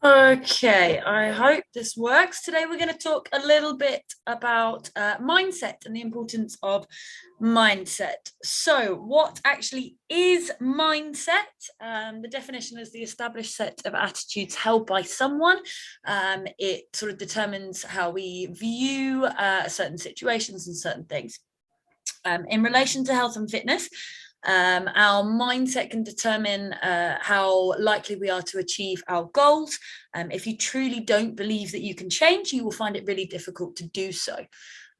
Okay, I hope this works. Today we're going to talk a little bit about mindset and the importance of mindset. So, what actually is mindset? The definition is the established set of attitudes held by someone. It sort of determines how we view certain situations and certain things. In relation to health and fitness, our mindset can determine how likely we are to achieve our goals. If you truly don't believe that you can change, you will find it really difficult to do so.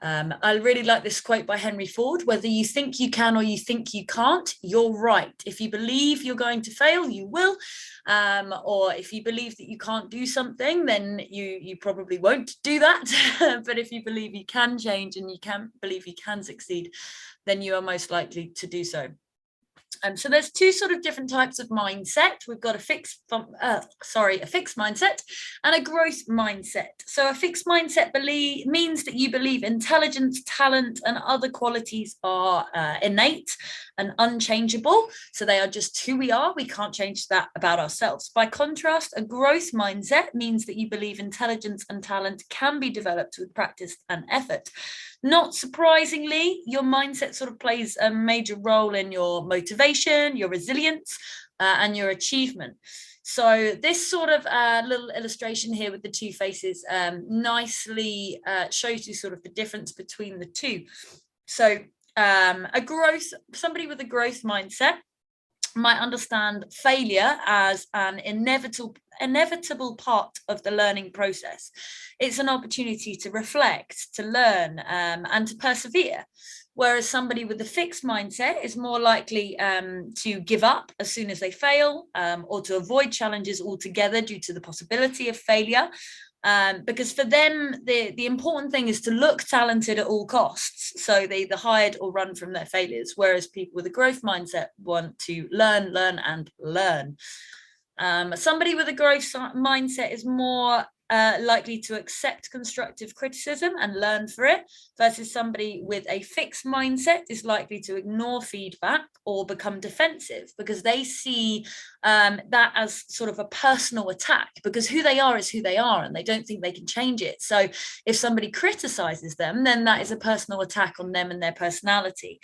I really like this quote by Henry Ford: whether you think you can or you think you can't, you're right. If you believe you're going to fail, you will. Or if you believe that you can't do something, then you probably won't do that. But if you believe you can change and you can believe you can succeed, then you are most likely to do so. So there's two sort of different types of mindset. We've got a fixed mindset and a growth mindset. So a fixed mindset means that you believe intelligence, talent, and other qualities are innate and unchangeable. So they are just who we are. We can't change that about ourselves. By contrast, a growth mindset means that you believe intelligence and talent can be developed with practice and effort. Not surprisingly, your mindset sort of plays a major role in your motivation, your resilience, and your achievement. So this sort of little illustration here with the two faces nicely shows you sort of the difference between the two. So somebody with a growth mindset might understand failure as an inevitable part of the learning process. It's an opportunity to reflect, to learn, and to persevere. Whereas somebody with a fixed mindset is more likely to give up as soon as they fail, or to avoid challenges altogether due to the possibility of failure. Because for them, the important thing is to look talented at all costs. So they either hide or run from their failures, whereas people with a growth mindset want to learn, and learn. Somebody with a growth mindset is more likely to accept constructive criticism and learn for it, versus somebody with a fixed mindset is likely to ignore feedback or become defensive because they see that as sort of a personal attack, because who they are is who they are and they don't think they can change it. So if somebody criticizes them, then that is a personal attack on them and their personality,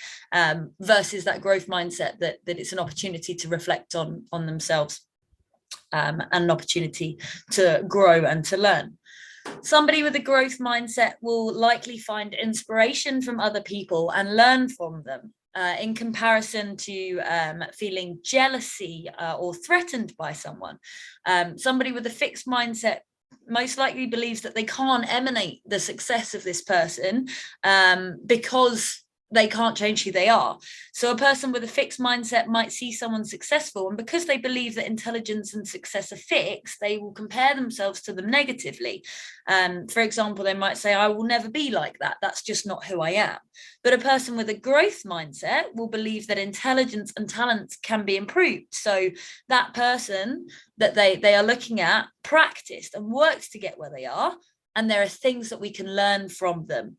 versus that growth mindset that it's an opportunity to reflect on themselves. And an opportunity to grow and to learn. Somebody with a growth mindset will likely find inspiration from other people and learn from them, in comparison to feeling jealousy or threatened by someone. Somebody with a fixed mindset most likely believes that they can't emanate the success of this person because they can't change who they are. So a person with a fixed mindset might see someone successful, and because they believe that intelligence and success are fixed, they will compare themselves to them negatively. For example, they might say, I will never be like that. That's just not who I am. But a person with a growth mindset will believe that intelligence and talent can be improved. So that person that they are looking at practiced and worked to get where they are, and there are things that we can learn from them.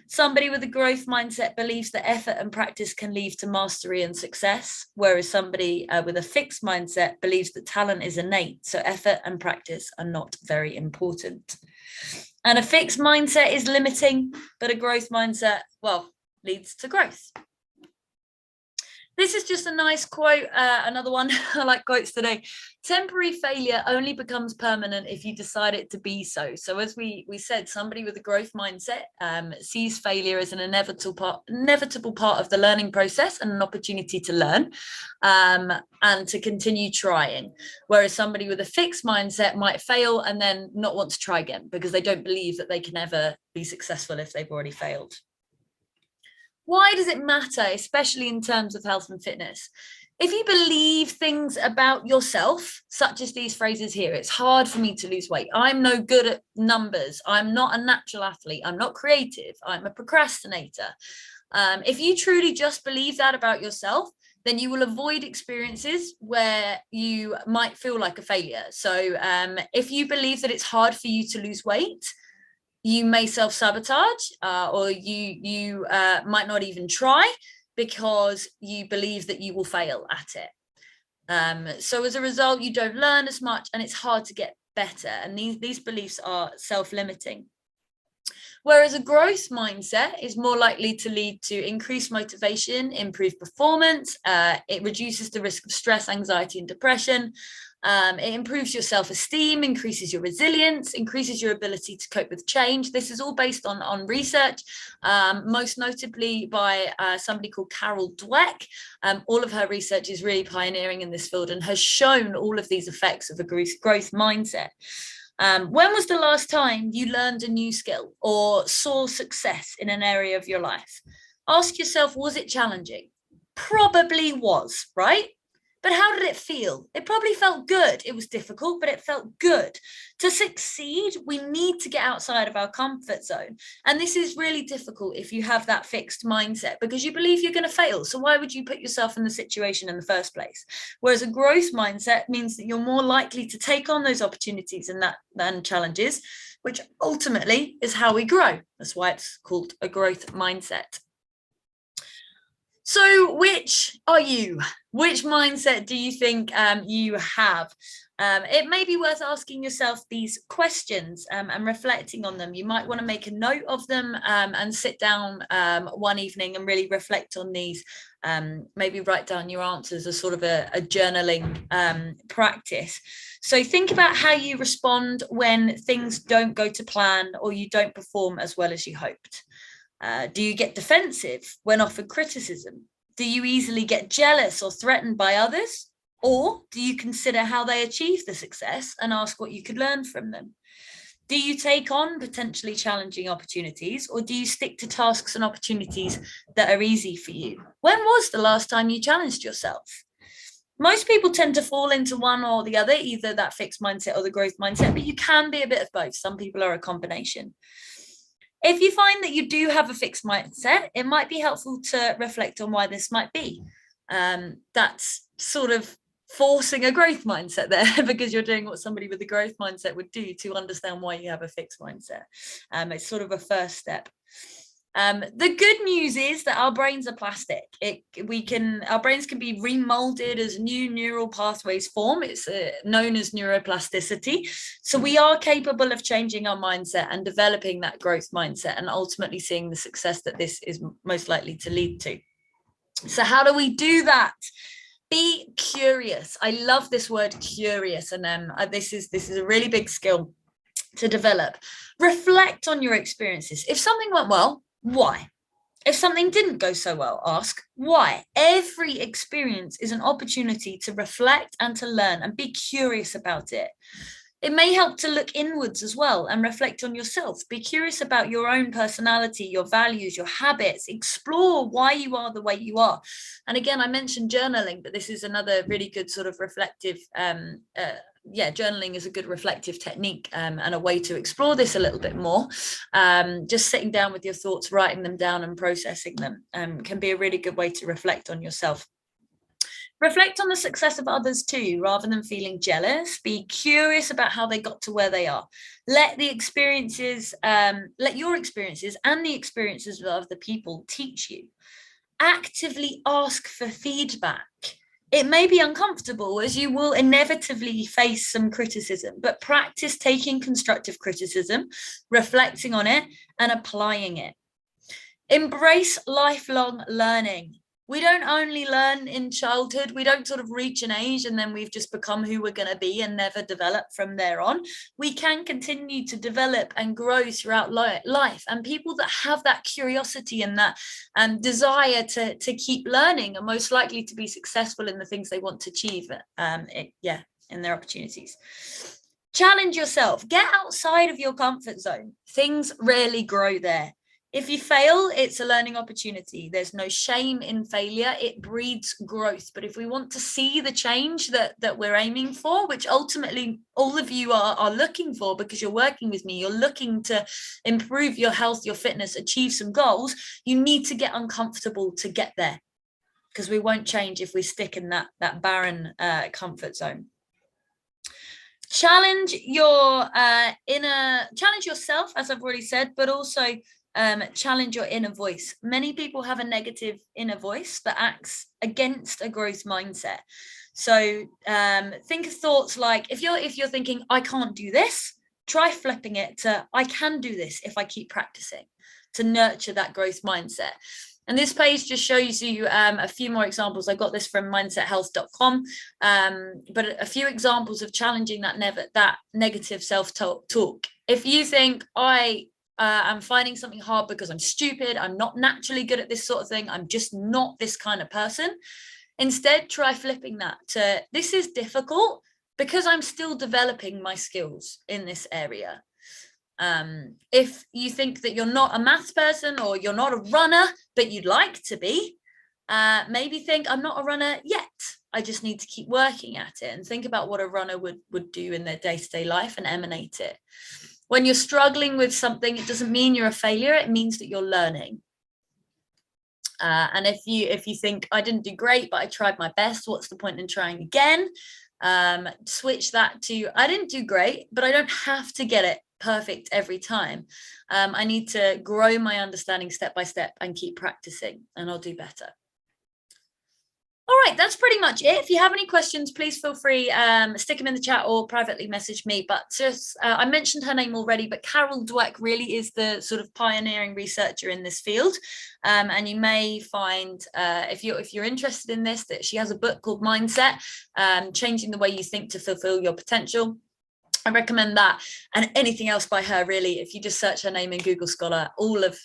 Somebody with a growth mindset believes that effort and practice can lead to mastery and success, whereas somebody with a fixed mindset believes that talent is innate, so effort and practice are not very important. And a fixed mindset is limiting, but a growth mindset, well, leads to growth. This is just a nice quote, another one. I like quotes today. Temporary failure only becomes permanent if you decide it to be so. So as we said, somebody with a growth mindset sees failure as an inevitable part of the learning process and an opportunity to learn and to continue trying. Whereas somebody with a fixed mindset might fail and then not want to try again because they don't believe that they can ever be successful if they've already failed. Why does it matter, especially in terms of health and fitness? If you believe things about yourself, such as these phrases here, it's hard for me to lose weight. I'm no good at numbers. I'm not a natural athlete. I'm not creative. I'm a procrastinator. If you truly just believe that about yourself, then you will avoid experiences where you might feel like a failure. So if you believe that it's hard for you to lose weight, you may self-sabotage, or you might not even try because you believe that you will fail at it. So as a result, you don't learn as much and it's hard to get better. And these beliefs are self-limiting. Whereas a growth mindset is more likely to lead to increased motivation, improved performance. It reduces the risk of stress, anxiety, and depression. It improves your self-esteem, increases your resilience, increases your ability to cope with change. This is all based on research, most notably by somebody called Carol Dweck. All of her research is really pioneering in this field and has shown all of these effects of a growth mindset. When was the last time you learned a new skill or saw success in an area of your life? Ask yourself, was it challenging? Probably was, right? But how did it feel? It probably felt good. It was difficult, but it felt good. To succeed, we need to get outside of our comfort zone. And this is really difficult if you have that fixed mindset because you believe you're going to fail. So why would you put yourself in the situation in the first place? Whereas a growth mindset means that you're more likely to take on those opportunities and challenges, which ultimately is how we grow. That's why it's called a growth mindset. So which are you? Which mindset do you think you have? It may be worth asking yourself these questions and reflecting on them. You might want to make a note of them and sit down one evening and really reflect on these. Maybe write down your answers as sort of a journaling practice. So think about how you respond when things don't go to plan or you don't perform as well as you hoped. Do you get defensive when offered criticism? Do you easily get jealous or threatened by others? Or do you consider how they achieve the success and ask what you could learn from them? Do you take on potentially challenging opportunities or do you stick to tasks and opportunities that are easy for you? When was the last time you challenged yourself? Most people tend to fall into one or the other, either that fixed mindset or the growth mindset, but you can be a bit of both. Some people are a combination. If you find that you do have a fixed mindset, it might be helpful to reflect on why this might be. That's sort of forcing a growth mindset there because you're doing what somebody with a growth mindset would do to understand why you have a fixed mindset. It's sort of a first step. The good news is that our brains are plastic. Our brains can be remolded as new neural pathways form. It's known as neuroplasticity. So we are capable of changing our mindset and developing that growth mindset and ultimately seeing the success that this is most likely to lead to. So how do we do that? Be curious. I love this word curious. And this is a really big skill to develop. Reflect on your experiences. If something went well, why? If something didn't go so well, ask why. Every experience is an opportunity to reflect and to learn and be curious about it. It may help to look inwards as well and reflect on yourself. Be curious about your own personality, your values, your habits. Explore why you are the way you are. And again, I mentioned journaling, but this is another really good sort of reflective journaling is a good reflective technique and a way to explore this a little bit more. Just sitting down with your thoughts, writing them down and processing them can be a really good way to reflect on yourself. Reflect on the success of others too, rather than feeling jealous. Be curious about how they got to where they are. Let your experiences and the experiences of other people teach you. Actively ask for feedback. It may be uncomfortable as you will inevitably face some criticism, but practice taking constructive criticism, reflecting on it, and applying it. Embrace lifelong learning. We don't only learn in childhood. We don't sort of reach an age and then we've just become who we're going to be and never develop from there on. We can continue to develop and grow throughout life. And people that have that curiosity and that desire to keep learning are most likely to be successful in the things they want to achieve in their opportunities. Challenge yourself. Get outside of your comfort zone. Things rarely grow there. If you fail, it's a learning opportunity. There's no shame in failure. It breeds growth. But if we want to see the change that we're aiming for, which ultimately all of you are looking for because you're working with me, you're looking to improve your health, your fitness, achieve some goals, you need to get uncomfortable to get there because we won't change if we stick in that barren comfort zone. Challenge yourself, as I've already said, but also challenge your inner voice. Many people have a negative inner voice that acts against a growth mindset. So think of thoughts like, if you're thinking, I can't do this, try flipping it to, I can do this if I keep practicing, to nurture that growth mindset. And this page just shows you a few more examples. I got this from mindsethealth.com, but a few examples of challenging that negative self-talk. If you think, I'm finding something hard because I'm stupid, I'm not naturally good at this sort of thing, I'm just not this kind of person, instead try flipping that to, this is difficult because I'm still developing my skills in this area. If you think that you're not a maths person or you're not a runner, but you'd like to be, maybe think, I'm not a runner yet. I just need to keep working at it, and think about what a runner would do in their day-to-day life and emanate it. When you're struggling with something, it doesn't mean you're a failure. It means that you're learning. And if you think, I didn't do great, but I tried my best, what's the point in trying again? Switch that to, I didn't do great, but I don't have to get it perfect every time. I need to grow my understanding step by step and keep practicing, and I'll do better. All right, that's pretty much it. If you have any questions, please feel free, stick them in the chat or privately message me. But just, I mentioned her name already, but Carol Dweck really is the sort of pioneering researcher in this field. And you may find, if you're interested in this, that she has a book called Mindset, Changing the Way You Think to Fulfill Your Potential. I recommend that, and anything else by her, really. If you just search her name in Google Scholar, all of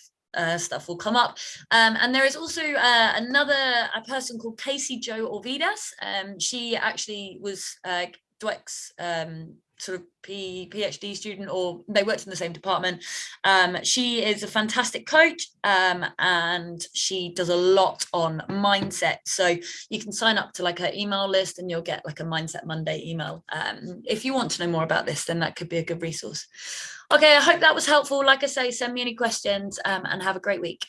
stuff will come up. And there is also a person called Casey Jo Orvidas. She actually was Dweck's sort of PhD student, or they worked in the same department. She is a fantastic coach, and she does a lot on mindset. So you can sign up to like her email list and you'll get like a Mindset Monday email. If you want to know more about this, then that could be a good resource. Okay, I hope that was helpful. Like I say, send me any questions, and have a great week.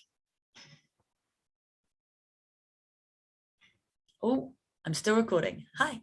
Oh, I'm still recording. Hi.